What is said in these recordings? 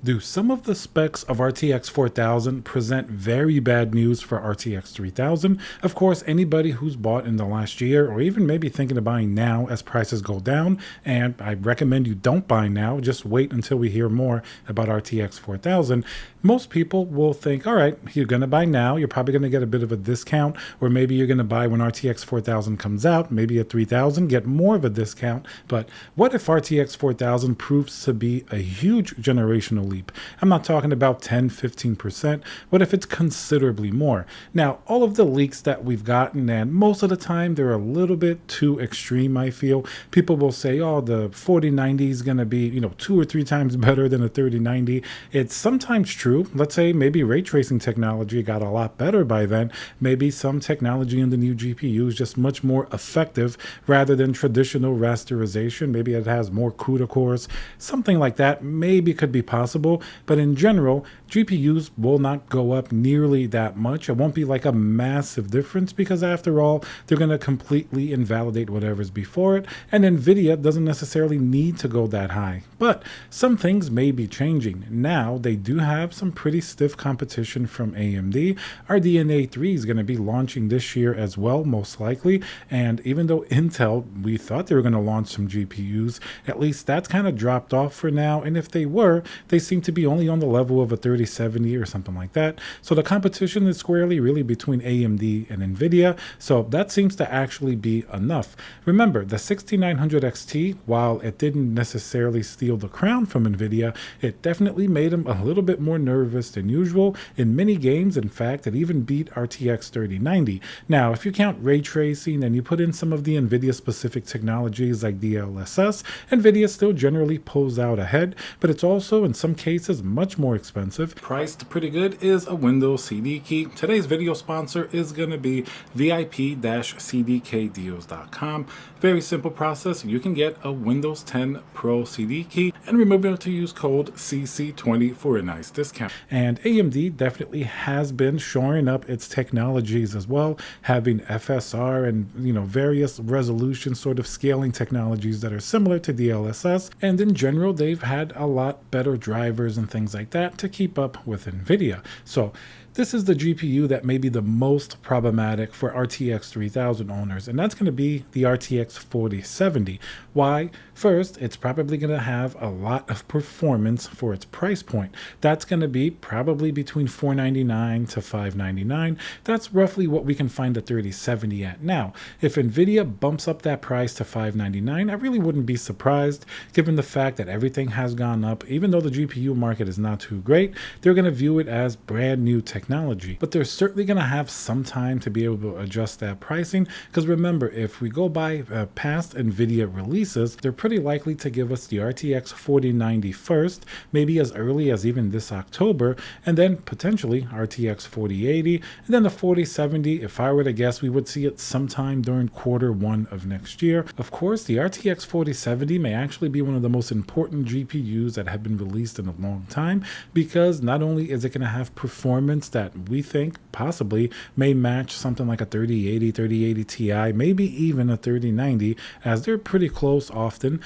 Do some of the specs of RTX 4000 present very bad news for RTX 3000? Of course, anybody who's bought in the last year or even maybe thinking of buying now as prices go down, and I recommend you don't buy now, just wait until we hear more about RTX 4000. Most people will think, all right, you're going to buy now, you're probably going to get a bit of a discount, or maybe you're going to buy when RTX 4000 comes out, maybe at 3000, get more of a discount. But what if RTX 4000 proves to be a huge generational leap? I'm not talking about 10, 15%. What if it's considerably more? Now, all of the leaks that we've gotten, and most of the time they're a little bit too extreme, I feel. People will say, oh, the 4090 is going to be, 2 or 3 times better than a 3090. It's sometimes true. Let's say maybe ray tracing technology got a lot better by then. Maybe some technology in the new GPU is just much more effective rather than traditional rasterization. Maybe it has more CUDA cores. Something like that maybe could be possible. But in general, GPUs will not go up nearly that much. It won't be like a massive difference because after all, they're going to completely invalidate whatever's before it. And NVIDIA doesn't necessarily need to go that high. But some things may be changing. Now they do have some pretty stiff competition from AMD. RDNA 3 is going to be launching this year as well, most likely. And even though Intel, we thought they were going to launch some GPUs, at least that's kind of dropped off for now. And if they were, they seem to be only on the level of a 3070 or something like that. So the competition is squarely really between AMD and NVIDIA. So that seems to actually be enough. Remember, the 6900 XT, while it didn't necessarily steal the crown from NVIDIA, it definitely made them a little bit more nervous than usual. In many games, in fact, it even beat RTX 3090. Now, if you count ray tracing and you put in some of the NVIDIA-specific technologies like DLSS, NVIDIA still generally pulls out ahead, but it's also in some cases much more expensive. Priced pretty good is a Windows CD key. Today's video sponsor is going to be VIP-CDKdeals.com. Very simple process. You can get a Windows 10 Pro CD key and remember to use code CC20 for a nice discount. And AMD definitely has been shoring up its technologies as well, having FSR and various resolution sort of scaling technologies that are similar to DLSS. And in general, they've had a lot better drivers and things like that to keep up with NVIDIA. So this is the GPU that may be the most problematic for RTX 3000 owners, and that's going to be the RTX 4070. Why? First, it's probably going to have a lot of performance for its price point. That's going to be probably between $499 to $599. That's roughly what we can find the 3070 at now. If NVIDIA bumps up that price to $599, I really wouldn't be surprised given the fact that everything has gone up. Even though the GPU market is not too great, they're going to view it as brand new technology. But they're certainly going to have some time to be able to adjust that pricing because remember, if we go by past NVIDIA releases, they're pretty likely to give us the RTX 4090 first, maybe as early as even this October, and then potentially RTX 4080, and then the 4070. If I were to guess, we would see it sometime during Q1 of next year. Of course, the RTX 4070 may actually be one of the most important GPUs that have been released in a long time because not only is it going to have performance that we think possibly may match something like a 3080 Ti, maybe even a 3090, as they're pretty close often.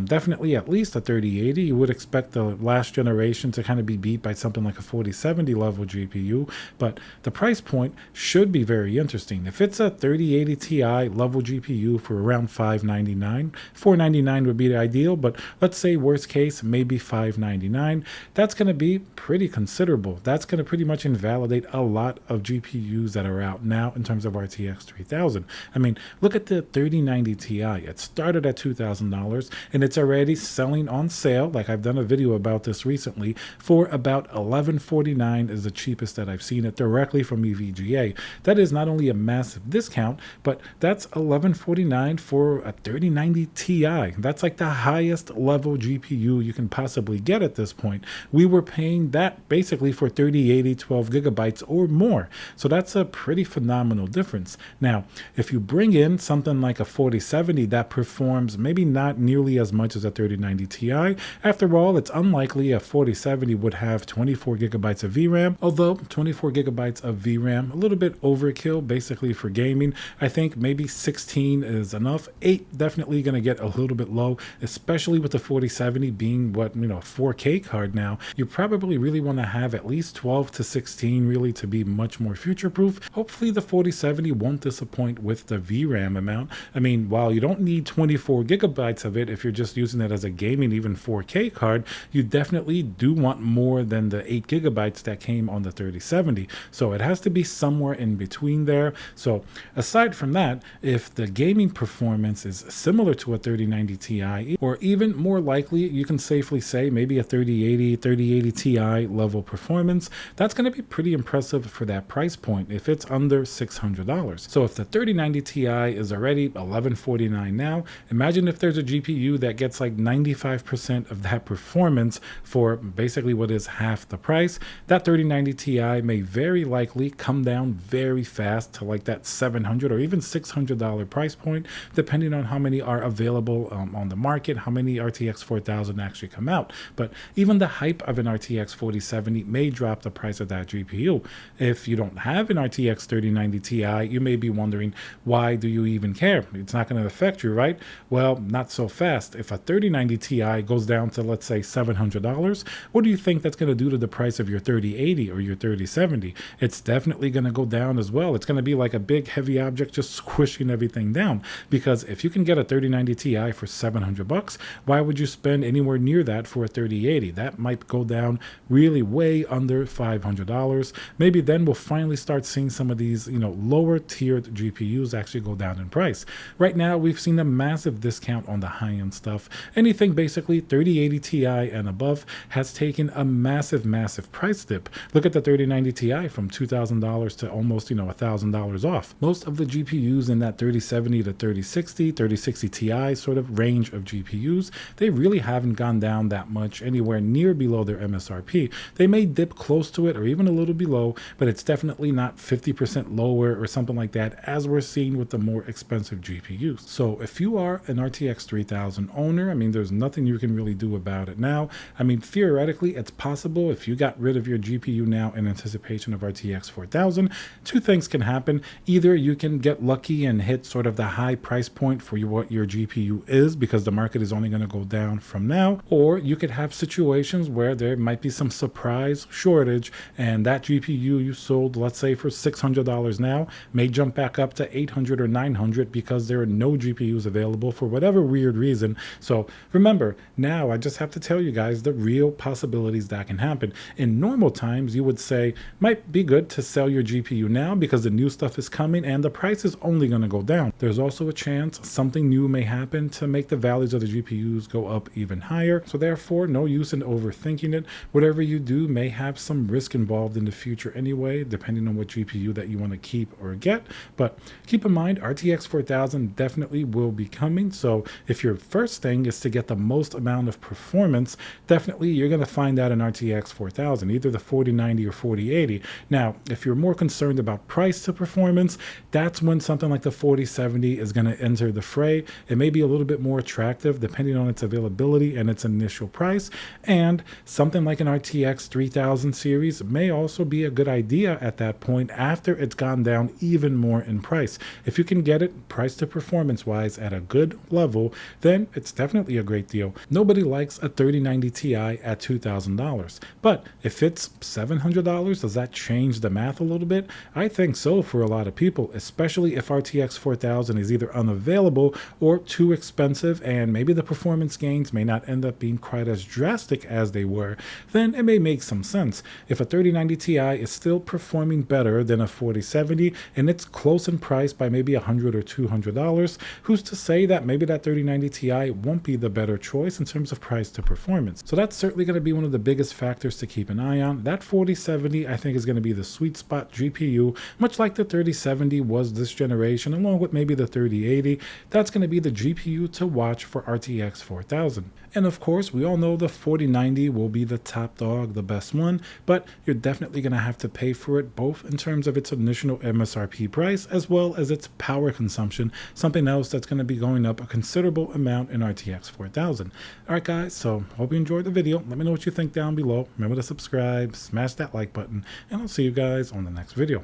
Definitely at least a 3080. You would expect the last generation to kind of be beat by something like a 4070 level GPU, but the price point should be very interesting. If it's a 3080 Ti level GPU for around $599, $499 would be the ideal, but let's say worst case, maybe $599, that's going to be pretty considerable. That's going to pretty much invalidate a lot of GPUs that are out now in terms of RTX 3000. I mean, look at the 3090 Ti. It started at $2,000 and it's already selling on sale, like I've done a video about this recently, for about $1149 is the cheapest that I've seen it directly from EVGA. That is not only a massive discount, but that's $1149 for a 3090 Ti. That's like the highest level GPU you can possibly get at this point. We were paying that basically for 3080 12 gigabytes or more. So that's a pretty phenomenal difference. Now, if you bring in something like a 4070 that performs maybe not nearly as much as a 3090 Ti, after all, it's unlikely a 4070 would have 24 gigabytes of VRAM, although 24 gigabytes of VRAM, a little bit overkill basically for gaming. I think maybe 16 is enough. 8 definitely going to get a little bit low, especially with the 4070 being what, 4K 4K card now, you probably really want to have at least 12 to 16 really to be much more future proof. Hopefully the 4070 won't disappoint with the VRAM amount. I mean, while you don't need 24 gigabytes of it if you're just using it as a gaming even 4K card, you definitely do want more than the 8 gigabytes that came on the 3070. So it has to be somewhere in between there. So aside from that, if the gaming performance is similar to a 3090 Ti, or even more likely, you can safely say maybe a 3080 Ti level performance, that's going to be pretty impressive for that price point if it's under $600. So if the 3090 Ti is already $1149 now, imagine if there's a GPU that gets like 95% of that performance for basically what is half the price. That 3090 Ti may very likely come down very fast to like that $700 or even $600 price point, depending on how many are available on the market, how many RTX 4000 actually come out. But even the hype of an RTX 4070 may drop the price of that GPU. If you don't have an RTX 3090 Ti, you may be wondering, why do you even care? It's not going to affect you, right? Well, not so fast. If a 3090 Ti goes down to, let's say, $700, what do you think that's going to do to the price of your 3080 or your 3070? It's definitely going to go down as well. It's going to be like a big heavy object just squishing everything down, because if you can get a 3090 Ti for $700, why would you spend anywhere near that for a 3080? That might go down really way under $500. Maybe then we'll finally start seeing some of these, lower tiered GPUs actually go down in price. Right now, we've seen a massive discount on the high-end stuff. Anything basically 3080 Ti and above has taken a massive price dip. Look at the 3090 Ti from $2,000 to almost, $1,000 off. Most of the GPUs in that 3070 to 3060 Ti sort of range of GPUs, they really haven't gone down that much, anywhere near below their MSRP. They may dip close to it or even a little below, but it's definitely not 50% lower or something like that, as we're seeing with the more expensive GPUs. So if you are an RTX 3000 owner, I mean, there's nothing you can really do about it now. I mean, theoretically, it's possible if you got rid of your GPU now in anticipation of RTX 4000, two things can happen. Either you can get lucky and hit sort of the high price point for what your GPU is, because the market is only going to go down from now, or you could have situations where there might be some surprise shortage and that GPU you sold, let's say for $600 now, may jump back up to $800 or $900 because there are no GPUs available for whatever weird reason. So remember, now I just have to tell you guys the real possibilities that can happen. In normal times, you would say might be good to sell your GPU now because the new stuff is coming and the price is only going to go down. There's also a chance something new may happen to make the values of the GPUs go up even higher. So therefore, no use in overthinking it. Whatever you do may have some risk involved in the future anyway, depending on what GPU that you want to keep or get. But keep in mind, RTX 4000 definitely will be coming. So if your first thing is to get the most amount of performance, definitely you're going to find that in RTX 4000, either the 4090 or 4080. Now, if you're more concerned about price to performance, that's when something like the 4070 is going to enter the fray. It may be a little bit more attractive depending on its availability and its initial price, and something like an RTX 3000 series may also be a good idea at that point after it's gone down even more in price. If you can get it price to performance wise at a good level, then it's definitely a great deal. Nobody likes a 3090 Ti at $2,000, but if it's $700, does that change the math a little bit? I think so for a lot of people, especially if RTX 4000 is either unavailable or too expensive and maybe the performance gains may not end up being quite as drastic as they were. Then it may make some sense. If a 3090 Ti is still performing better than a 4070 and it's close in price by maybe $100 or $200, who's to say that maybe that 3090 Ti won't be the better choice in terms of price to performance? So that's certainly going to be one of the biggest factors to keep an eye on. That 4070 I think is going to be the sweet spot GPU, much like the 3070 was this generation, along with maybe the 3080. That's going to be the GPU to watch for RTX 4000. And of course, we all know the 4090 will be the top dog, the best one, but you're definitely going to have to pay for it, both in terms of its initial MSRP price as well as its power consumption, something else that's going to be going up a considerable amount in RTX 4000. All right, guys, so hope you enjoyed the video. Let me know what you think down below. Remember to subscribe, smash that like button, and I'll see you guys on the next video.